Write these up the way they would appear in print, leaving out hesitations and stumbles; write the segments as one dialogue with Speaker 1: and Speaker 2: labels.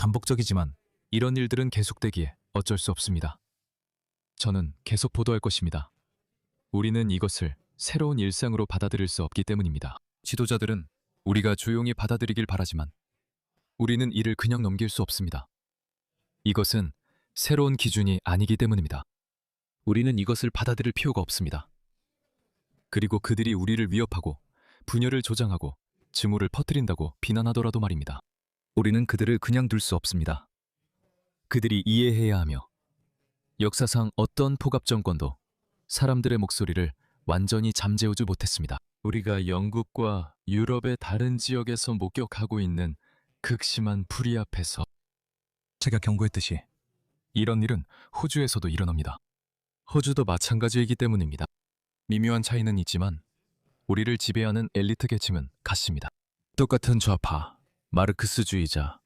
Speaker 1: 반복적이지만 이런 일들은 계속되기에 어쩔 수 없습니다. 저는 계속 보도할 것입니다. 우리는 이것을 새로운 일상으로 받아들일 수 없기 때문입니다. 지도자들은 우리가 조용히 받아들이길 바라지만 우리는 이를 그냥 넘길 수 없습니다. 이것은 새로운 기준이 아니기 때문입니다. 우리는 이것을 받아들일 필요가 없습니다. 그리고 그들이 우리를 위협하고 분열을 조장하고 증오를 퍼뜨린다고 비난하더라도 말입니다. 우리는 그들을 그냥 둘 수 없습니다. 그들이 이해해야 하며 역사상 어떤 포갑 정권도 사람들의 목소리를 완전히 잠재우지 못했습니다. 우리가 영국과 유럽의 다른 지역에서 목격하고 있는 극심한 불의 앞에서 제가 경고했듯이 이런 일은 호주에서도 일어납니다. 호주도 마찬가지이기 때문입니다. 미묘한 차이는 있지만 우리를 지배하는 엘리트 계층은 같습니다. 똑같은 좌파, 마르크스주의자,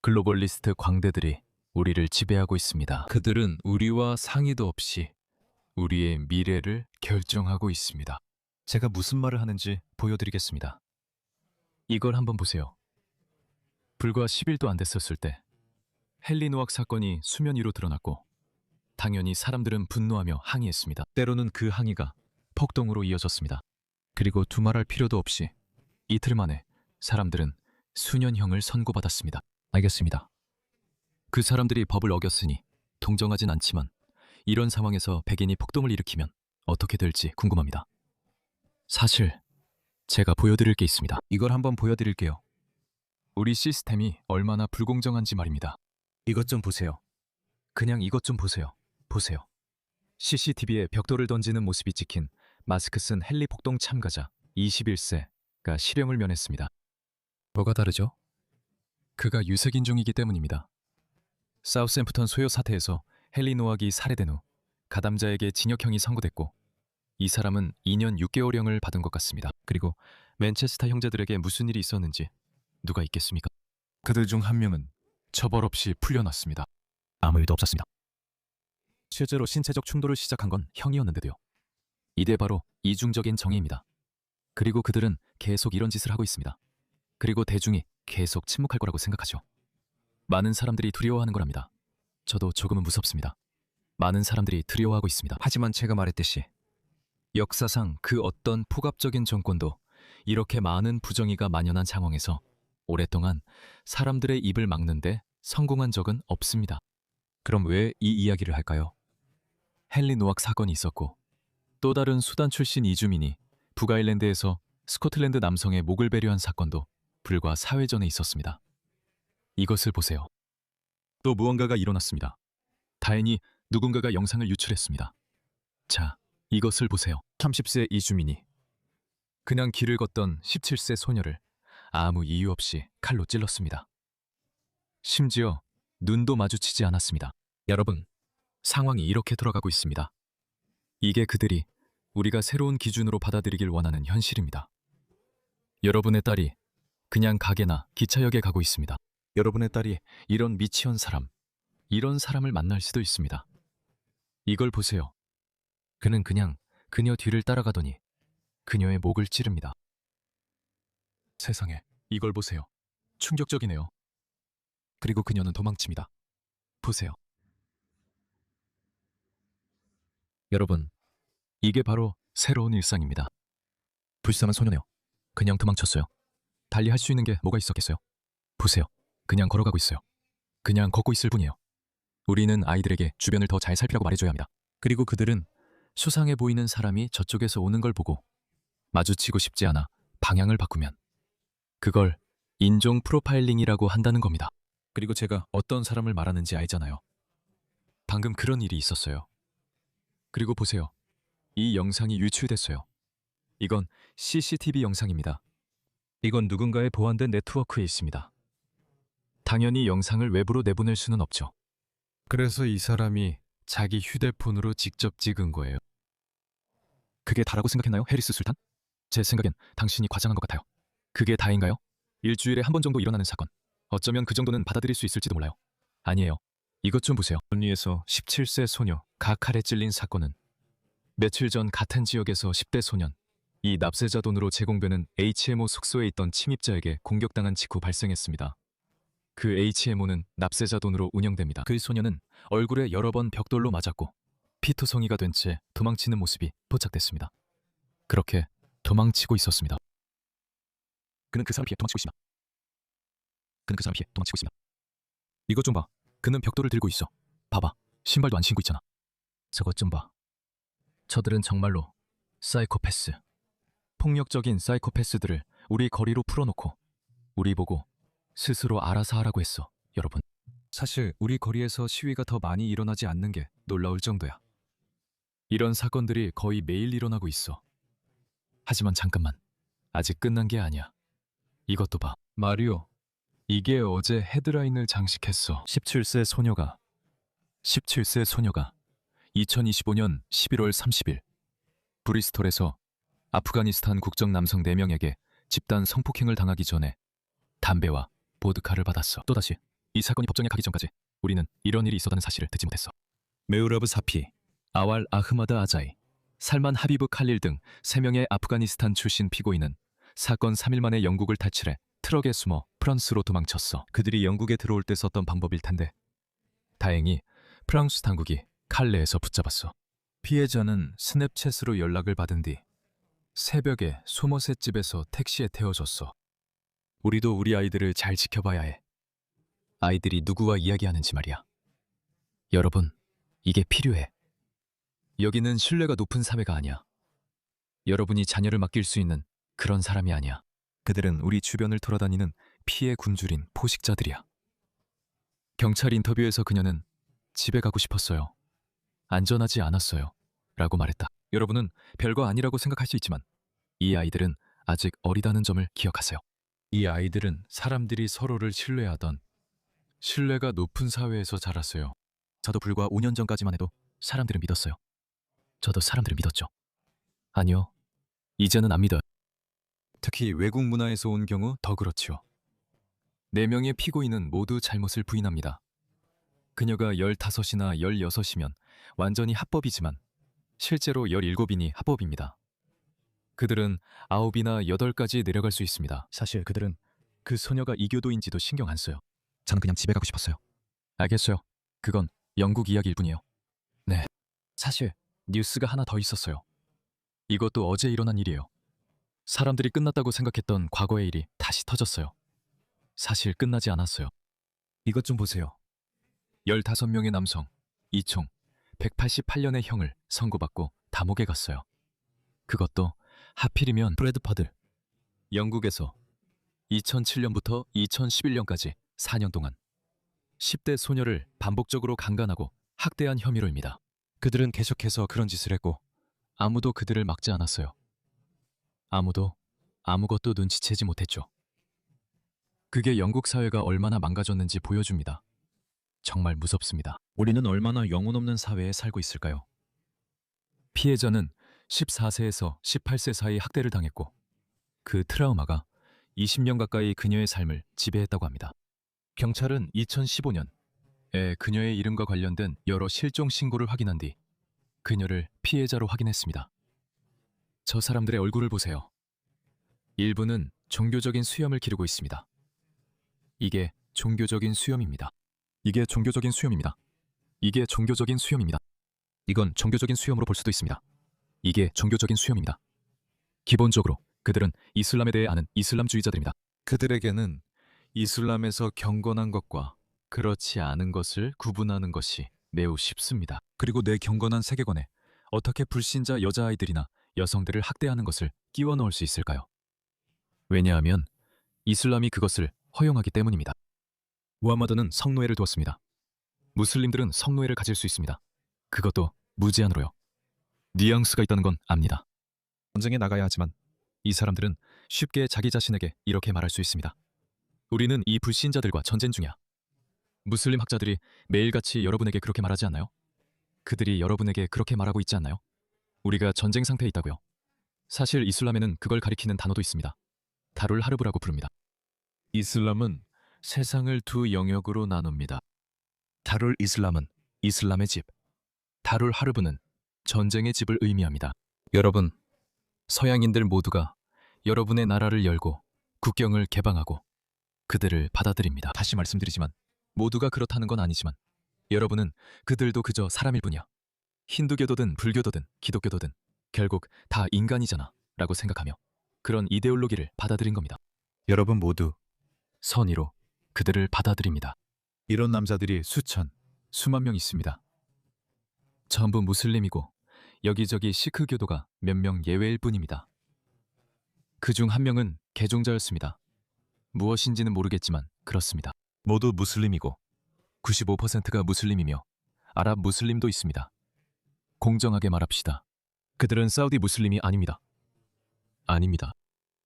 Speaker 1: 글로벌리스트 광대들이 우리를 지배하고 있습니다. 그들은 우리와 상의도 없이 우리의 미래를 결정하고 있습니다. 제가 무슨 말을 하는지 보여드리겠습니다. 이걸 한번 보세요. 불과 10일도 안 됐었을 때 헨리 노악 사건이 수면 위로 드러났고 당연히 사람들은 분노하며 항의했습니다. 때로는 그 항의가 폭동으로 이어졌습니다. 그리고 두말할 필요도 없이 이틀 만에 사람들은 수년형을 선고받았습니다. 알겠습니다. 그 사람들이 법을 어겼으니 동정하진 않지만 이런 상황에서 백인이 폭동을 일으키면 어떻게 될지 궁금합니다. 사실 제가 보여드릴 게 있습니다. 이걸 한번 보여드릴게요. 우리 시스템이 얼마나 불공정한지 말입니다. 이것 좀 보세요. 그냥 이것 좀 보세요. 보세요. CCTV에 벽돌을 던지는 모습이 찍힌 마스크 쓴 헨리 폭동 참가자 21세가 실형을 면했습니다. 뭐가 다르죠? 그가 유색인종이기 때문입니다. 사우샘프턴 소요 사태에서 헨리 노악이 살해된 후 가담자에게 징역형이 선고됐고 이 사람은 2년 6개월형을 받은 것 같습니다. 그리고 맨체스터 형제들에게 무슨 일이 있었는지 누가 있겠습니까? 그들 중 한 명은 처벌 없이 풀려났습니다. 아무 일도 없었습니다. 실제로 신체적 충돌을 시작한 건 형이었는데도요. 이게 바로 이중적인 정의입니다. 그리고 그들은 계속 이런 짓을 하고 있습니다. 그리고 대중이 계속 침묵할 거라고 생각하죠. 많은 사람들이 두려워하는 거랍니다. 저도 조금은 무섭습니다. 많은 사람들이 두려워하고 있습니다. 하지만 제가 말했듯이 역사상 그 어떤 포갑적인 정권도 이렇게 많은 부정의가 만연한 상황에서 오랫동안 사람들의 입을 막는데 성공한 적은 없습니다. 그럼 왜 이 이야기를 할까요? 헨리 노악 사건이 있었고 또 다른 수단 출신 이주민이 북아일랜드에서 스코틀랜드 남성의 목을 배려한 사건도 불과 4회 전에 있었습니다. 이것을 보세요. 또 무언가가 일어났습니다. 다행히 누군가가 영상을 유출했습니다. 자, 이것을 보세요. 30세 이주민이 그냥 길을 걷던 17세 소녀를 아무 이유 없이 칼로 찔렀습니다. 심지어 눈도 마주치지 않았습니다. 여러분, 상황이 이렇게 돌아가고 있습니다. 이게 그들이 우리가 새로운 기준으로 받아들이길 원하는 현실입니다. 여러분의 딸이 그냥 가게나 기차역에 가고 있습니다. 여러분의 딸이 이런 미치온 사람, 이런 사람을 만날 수도 있습니다. 이걸 보세요. 그는 그냥 그녀 뒤를 따라가더니 그녀의 목을 찌릅니다. 세상에, 이걸 보세요. 충격적이네요. 그리고 그녀는 도망칩니다. 보세요. 여러분, 이게 바로 새로운 일상입니다. 불쌍한 소녀네요. 그냥 도망쳤어요. 달리 할 수 있는 게 뭐가 있었겠어요? 보세요. 그냥 걸어가고 있어요. 그냥 걷고 있을 뿐이에요. 우리는 아이들에게 주변을 더 잘 살피라고 말해줘야 합니다. 그리고 그들은 수상해 보이는 사람이 저쪽에서 오는 걸 보고 마주치고 싶지 않아 방향을 바꾸면 그걸 인종 프로파일링이라고 한다는 겁니다. 그리고 제가 어떤 사람을 말하는지 알잖아요. 방금 그런 일이 있었어요. 그리고 보세요. 이 영상이 유출됐어요. 이건 CCTV 영상입니다. 이건 누군가의 보안된 네트워크에 있습니다. 당연히 영상을 외부로 내보낼 수는 없죠. 그래서 이 사람이 자기 휴대폰으로 직접 찍은 거예요. 그게 다라고 생각했나요, 해리스 술탄? 제 생각엔 당신이 과장한 것 같아요. 그게 다인가요? 일주일에 한 번 정도 일어나는 사건. 어쩌면 그 정도는 받아들일 수 있을지도 몰라요. 아니에요. 이것 좀 보세요. 언리에서 17세 소녀 칼에 찔린 사건은 며칠 전 같은 지역에서 10대 소년, 이 납세자 돈으로 제공되는 HMO 숙소에 있던 침입자에게 공격당한 직후 발생했습니다. 그 HMO는 납세자 돈으로 운영됩니다. 그 소녀는 얼굴에 여러 번 벽돌로 맞았고 피투성이가 된 채 도망치는 모습이 포착됐습니다. 그렇게 도망치고 있었습니다. 그는 그 사람 피해 도망치고 있습니다. 그는 그 사람 피해 도망치고 있습니다. 이것 좀 봐. 그는 벽돌을 들고 있어. 봐봐. 신발도 안 신고 있잖아. 저것 좀 봐. 저들은 정말로 사이코패스. 폭력적인 사이코패스들을 우리 거리로 풀어놓고 우리 보고 스스로 알아서 하라고 했어, 여러분. 사실 우리 거리에서 시위가 더 많이 일어나지 않는 게 놀라울 정도야. 이런 사건들이 거의 매일 일어나고 있어. 하지만 잠깐만. 아직 끝난 게 아니야. 이것도 봐. 마리오. 이게 어제 헤드라인을 장식했어. 17세 소녀가 2025년 11월 30일 브리스톨에서 아프가니스탄 국적 남성 4명에게 집단 성폭행을 당하기 전에 담배와 보드카를 받았어. 또다시 이 사건이 법정에 가기 전까지 우리는 이런 일이 있었다는 사실을 듣지 못했어. 메우라브 사피, 아왈 아흐마드 아자이, 살만 하비브 칼릴 등 3명의 아프가니스탄 출신 피고인은 사건 3일 만에 영국을 탈출해 트럭에 숨어 프랑스로 도망쳤어. 그들이 영국에 들어올 때 썼던 방법일 텐데 다행히 프랑스 당국이 칼레에서 붙잡았어. 피해자는 스냅챗으로 연락을 받은 뒤 새벽에 소머셋 집에서 택시에 태워줬어. 우리도 우리 아이들을 잘 지켜봐야 해. 아이들이 누구와 이야기하는지 말이야. 여러분, 이게 필요해. 여기는 신뢰가 높은 사회가 아니야. 여러분이 자녀를 맡길 수 있는 그런 사람이 아니야. 그들은 우리 주변을 돌아다니는 피해 굶주린 포식자들이야. 경찰 인터뷰에서 그녀는 집에 가고 싶었어요. 안전하지 않았어요. 라고 말했다. 여러분은 별거 아니라고 생각할 수 있지만 이 아이들은 아직 어리다는 점을 기억하세요. 이 아이들은 사람들이 서로를 신뢰하던 신뢰가 높은 사회에서 자랐어요. 저도 불과 5년 전까지만 해도 사람들을 믿었어요. 저도 사람들을 믿었죠. 아니요. 이제는 안 믿어요. 특히 외국 문화에서 온 경우 더 그렇죠. 4명의 피고인은 모두 잘못을 부인합니다. 그녀가 15이나 16이면 완전히 합법이지만 실제로 17이니 합법입니다. 그들은 9이나 8까지 내려갈 수 있습니다. 사실 그들은 그 소녀가 이교도인지도 신경 안 써요. 저는 그냥 집에 가고 싶었어요. 알겠어요. 그건 영국 이야기일 뿐이에요. 네. 사실 뉴스가 하나 더 있었어요. 이것도 어제 일어난 일이에요. 사람들이 끝났다고 생각했던 과거의 일이 다시 터졌어요. 사실 끝나지 않았어요. 이것 좀 보세요. 15명의 남성, 이총 188년의 형을 선고받고 감옥에 갔어요. 그것도 하필이면 브래드파들. 영국에서 2007년부터 2011년까지 4년 동안 10대 소녀를 반복적으로 강간하고 학대한 혐의로입니다. 그들은 계속해서 그런 짓을 했고 아무도 그들을 막지 않았어요. 아무도 아무것도 눈치채지 못했죠. 그게 영국 사회가 얼마나 망가졌는지 보여줍니다. 정말 무섭습니다. 우리는 얼마나 영혼 없는 사회에 살고 있을까요? 피해자는 14세에서 18세 사이 학대를 당했고 그 트라우마가 20년 가까이 그녀의 삶을 지배했다고 합니다. 경찰은 2015년에 그녀의 이름과 관련된 여러 실종 신고를 확인한 뒤 그녀를 피해자로 확인했습니다. 저 사람들의 얼굴을 보세요. 일부는 종교적인 수염을 기르고 있습니다. 이게 종교적인 수염입니다. 이게 종교적인 수염입니다. 이게 종교적인 수염입니다. 이건 종교적인 수염으로 볼 수도 있습니다. 이게 종교적인 수염입니다. 기본적으로 그들은 이슬람에 대해 아는 이슬람주의자들입니다. 그들에게는 이슬람에서 경건한 것과 그렇지 않은 것을 구분하는 것이 매우 쉽습니다. 그리고 내 경건한 세계관에 어떻게 불신자 여자아이들이나 여성들을 학대하는 것을 끼워 넣을 수 있을까요? 왜냐하면 이슬람이 그것을 허용하기 때문입니다. 무함마드는 성노예를 두었습니다. 무슬림들은 성노예를 가질 수 있습니다. 그것도 무제한으로요. 뉘앙스가 있다는 건 압니다. 전쟁에 나가야 하지만 이 사람들은 쉽게 자기 자신에게 이렇게 말할 수 있습니다. 우리는 이 불신자들과 전쟁 중이야. 무슬림 학자들이 매일같이 여러분에게 그렇게 말하지 않나요? 그들이 여러분에게 그렇게 말하고 있지 않나요? 우리가 전쟁 상태에 있다고요. 사실 이슬람에는 그걸 가리키는 단어도 있습니다. 다룰 하르브라고 부릅니다. 이슬람은 세상을 두 영역으로 나눕니다. 다룰 이슬람은 이슬람의 집, 다룰 하르브는 전쟁의 집을 의미합니다. 여러분, 서양인들 모두가 여러분의 나라를 열고 국경을 개방하고 그들을 받아들입니다. 다시 말씀드리지만 모두가 그렇다는 건 아니지만 여러분은 그들도 그저 사람일 뿐이야. 힌두교도든 불교도든 기독교도든 결국 다 인간이잖아 라고 생각하며 그런 이데올로기를 받아들인 겁니다. 여러분 모두 선의로 그들을 받아들입니다. 이런 남자들이 수만 명 있습니다. 전부 무슬림이고 여기저기 시크교도가 몇 명 예외일 뿐입니다. 그중 한 명은 개종자였습니다. 무엇인지는 모르겠지만 그렇습니다. 모두 무슬림이고 95%가 무슬림이며 아랍 무슬림도 있습니다. 공정하게 말합시다. 그들은 사우디 무슬림이 아닙니다. 아닙니다.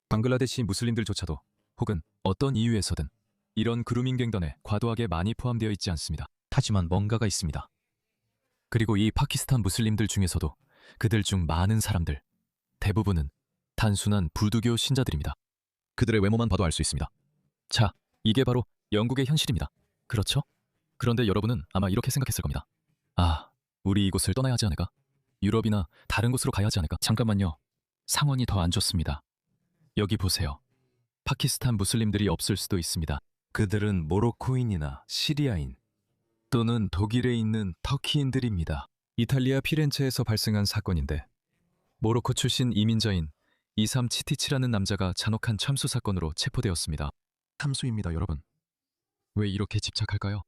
Speaker 1: 방글라데시 무슬림들조차도 혹은 어떤 이유에서든 이런 그루밍 갱단에 과도하게 많이 포함되어 있지 않습니다. 하지만 뭔가가 있습니다. 그리고 이 파키스탄 무슬림들 중에서도 그들 중 많은 사람들, 대부분은 단순한 불두교 신자들입니다. 그들의 외모만 봐도 알 수 있습니다. 자, 이게 바로 영국의 현실입니다. 그렇죠? 그런데 여러분은 아마 이렇게 생각했을 겁니다. 아, 우리 이곳을 떠나야 하지 않을까? 유럽이나 다른 곳으로 가야 하지 않을까? 잠깐만요. 상황이 더 안 좋습니다. 여기 보세요. 파키스탄 무슬림들이 없을 수도 있습니다. 그들은 모로코인이나 시리아인 또는 독일에 있는 터키인들입니다. 이탈리아 피렌체에서 발생한 사건인데 모로코 출신 이민자인 이삼 치티치라는 남자가 잔혹한 참수 사건으로 체포되었습니다. 참수입니다, 여러분. 왜 이렇게 집착할까요?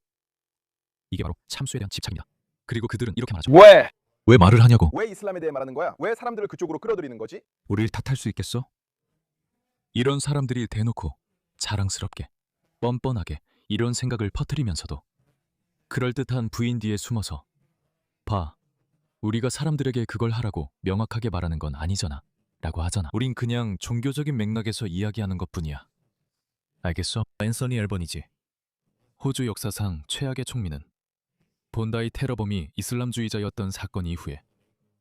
Speaker 1: 이게 바로 참수에 대한 집착입니다. 그리고 그들은 이렇게 말하죠. 왜 말을 하냐고?
Speaker 2: 왜 이슬람에 대해 말하는 거야? 왜 사람들을 그쪽으로 끌어들이는 거지?
Speaker 1: 우리를 탓할 수 있겠어? 이런 사람들이 대놓고 자랑스럽게 뻔뻔하게 이런 생각을 퍼뜨리면서도 그럴듯한 부인 뒤에 숨어서 봐, 우리가 사람들에게 그걸 하라고 명확하게 말하는 건 아니잖아 라고 하잖아. 우린 그냥 종교적인 맥락에서 이야기하는 것뿐이야. 알겠어? 앤서니 앨버니지. 호주 역사상 최악의 총리는 본다이 테러범이 이슬람주의자였던 사건 이후에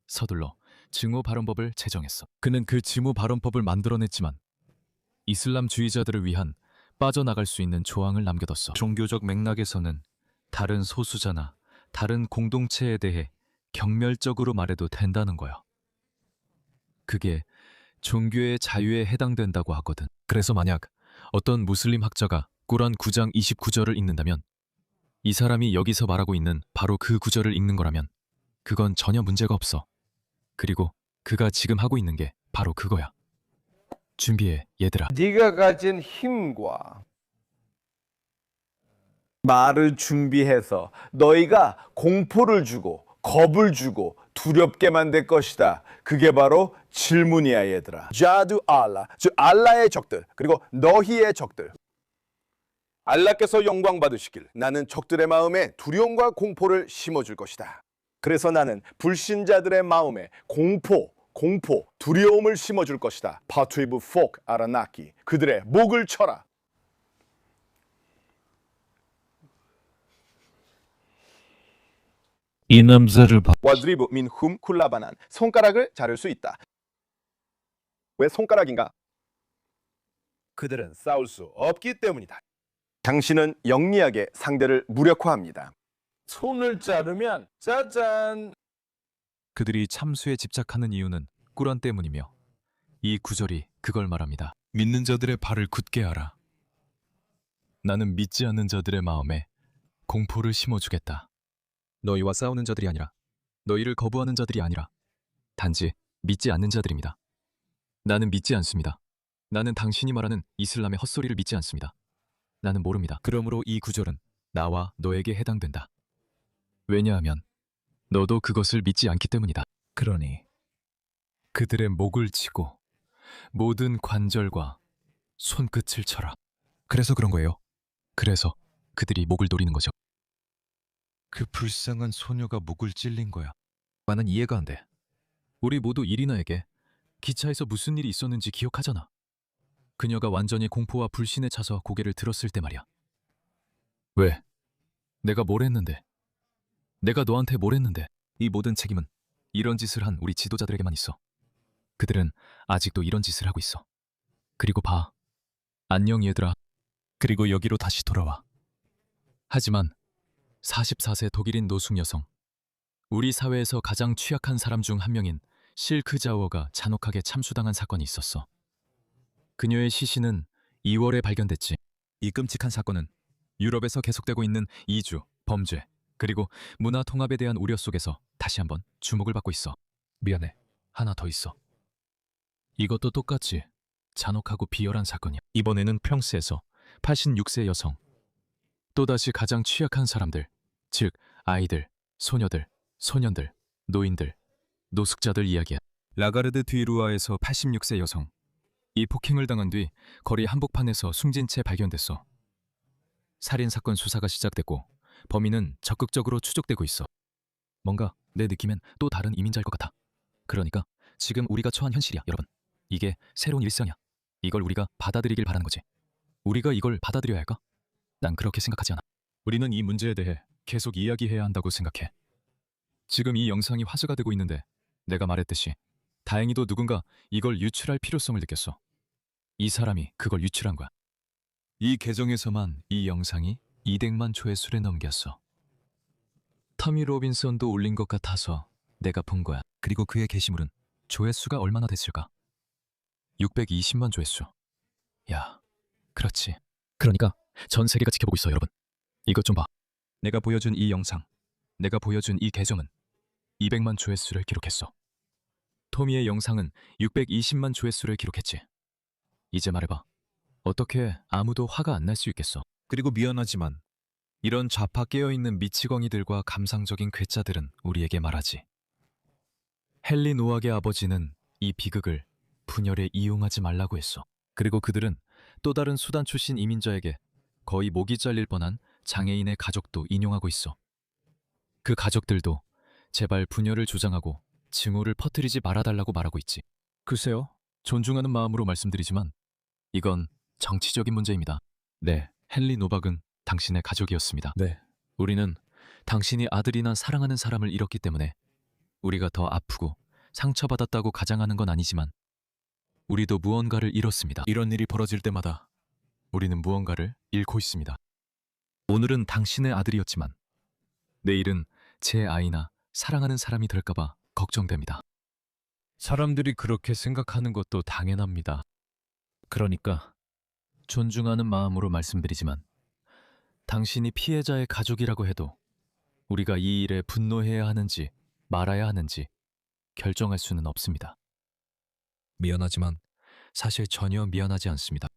Speaker 1: 서둘러 증오 발언법을 제정했어. 그는 그 증오 발언법을 만들어냈지만 이슬람주의자들을 위한 빠져나갈 수 있는 조항을 남겨뒀어. 종교적 맥락에서는 다른 소수자나 다른 공동체에 대해 경멸적으로 말해도 된다는 거야. 그게 종교의 자유에 해당된다고 하거든. 그래서 만약 어떤 무슬림 학자가 꾸란 9장 29절을 읽는다면 이 사람이 여기서 말하고 있는 바로 그 구절을 읽는 거라면 그건 전혀 문제가 없어. 그리고 그가 지금 하고 있는 게 바로 그거야. 준비해, 얘들아.
Speaker 2: 네가 가진 힘과 말을 준비해서 너희가 공포를 주고 겁을 주고 두렵게 만들 것이다. 그게 바로 질문이야, 얘들아. 자두 알라, 즉 알라의 적들, 그리고 너희의 적들. 알라께서 영광 받으시길 나는 적들의 마음에 두려움과 공포를 심어줄 것이다. 그래서 나는 불신자들의 마음에 공포, 두려움을 심어줄 것이다. 파투이브 폭 아라나키, 그들의 목을 쳐라.
Speaker 1: 이 남자를 봐.
Speaker 2: 와드리브 민훔 쿨라바난, 손가락을 자를 수 있다. 왜 손가락인가? 그들은 싸울 수 없기 때문이다. 당신은 영리하게 상대를 무력화합니다. 손을 자르면 짜잔.
Speaker 1: 그들이 참수에 집착하는 이유는 꾸란 때문이며 이 구절이 그걸 말합니다. 믿는 자들의 발을 굳게 하라. 나는 믿지 않는 자들의 마음에 공포를 심어주겠다. 너희와 싸우는 자들이 아니라 너희를 거부하는 자들이 아니라 단지 믿지 않는 자들입니다. 나는 믿지 않습니다. 나는 당신이 말하는 이슬람의 헛소리를 믿지 않습니다. 나는 모릅니다. 그러므로 이 구절은 나와 너에게 해당된다. 왜냐하면 너도 그것을 믿지 않기 때문이다. 그러니 그들의 목을 치고 모든 관절과 손끝을 쳐라. 그래서 그런 거예요. 그래서 그들이 목을 노리는 거죠. 그 불쌍한 소녀가 목을 찔린 거야. 나는 이해가 안 돼. 우리 모두 이리나에게 기차에서 무슨 일이 있었는지 기억하잖아. 그녀가 완전히 공포와 불신에 차서 고개를 들었을 때 말이야. 왜? 내가 뭘 했는데? 내가 너한테 뭘 했는데? 이 모든 책임은 이런 짓을 한 우리 지도자들에게만 있어. 그들은 아직도 이런 짓을 하고 있어. 그리고 봐. 안녕 얘들아. 그리고 여기로 다시 돌아와. 하지만 44세 독일인 노숙 여성, 우리 사회에서 가장 취약한 사람 중 한 명인 실크 자워가 잔혹하게 참수당한 사건이 있었어. 그녀의 시신은 2월에 발견됐지. 이 끔찍한 사건은 유럽에서 계속되고 있는 이주, 범죄, 그리고 문화 통합에 대한 우려 속에서 다시 한번 주목을 받고 있어. 미안해. 하나 더 있어. 이것도 똑같이 잔혹하고 비열한 사건이야. 이번에는 프랑스에서 86세 여성, 또다시 가장 취약한 사람들, 즉 아이들, 소녀들, 소년들, 노인들, 노숙자들 이야기야. 라가르드 뒤루아에서 86세 여성. 이 폭행을 당한 뒤 거리 한복판에서 숨진 채 발견됐어. 살인사건 수사가 시작됐고 범인은 적극적으로 추적되고 있어. 뭔가 내 느낌엔 또 다른 이민자일 것 같아. 그러니까 지금 우리가 처한 현실이야, 여러분. 이게 새로운 일상이야. 이걸 우리가 받아들이길 바라는 거지. 우리가 이걸 받아들여야 할까? 난 그렇게 생각하지 않아. 우리는 이 문제에 대해 계속 이야기해야 한다고 생각해. 지금 이 영상이 화제가 되고 있는데 내가 말했듯이 다행히도 누군가 이걸 유출할 필요성을 느꼈어. 이 사람이 그걸 유출한 거야. 이 계정에서만 이 영상이 200만 조회수를 넘겼어. 터미 로빈슨도 올린 것 같아서 내가 본 거야. 그리고 그의 게시물은 조회수가 얼마나 됐을까? 620만 조회수. 야, 그렇지. 그러니까 전 세계가 지켜보고 있어, 여러분. 이것 좀 봐. 내가 보여준 이 영상, 내가 보여준 이 계정은 200만 조회수를 기록했어. 토미의 영상은 620만 조회수를 기록했지. 이제 말해봐. 어떻게 아무도 화가 안 날 수 있겠어? 그리고 미안하지만 이런 좌파 깨어있는 미치광이들과 감상적인 괴짜들은 우리에게 말하지. 헨리 노악의 아버지는 이 비극을 분열에 이용하지 말라고 했어. 그리고 그들은 또 다른 수단 출신 이민자에게 거의 목이 잘릴 뻔한 장애인의 가족도 인용하고 있어. 그 가족들도 제발 분열을 주장하고 증오를 퍼뜨리지 말아달라고 말하고 있지. 글쎄요, 존중하는 마음으로 말씀드리지만 이건 정치적인 문제입니다. 네, 헨리 노박은 당신의 가족이었습니다. 네, 우리는 당신이 아들이나 사랑하는 사람을 잃었기 때문에 우리가 더 아프고 상처받았다고 가장하는 건 아니지만 우리도 무언가를 잃었습니다. 이런 일이 벌어질 때마다 우리는 무언가를 잃고 있습니다. 오늘은 당신의 아들이었지만 내일은 제 아이나 사랑하는 사람이 될까봐 걱정됩니다. 사람들이 그렇게 생각하는 것도 당연합니다. 그러니까 존중하는 마음으로 말씀드리지만 당신이 피해자의 가족이라고 해도 우리가 이 일에 분노해야 하는지 말아야 하는지 결정할 수는 없습니다. 미안하지만 사실 전혀 미안하지 않습니다.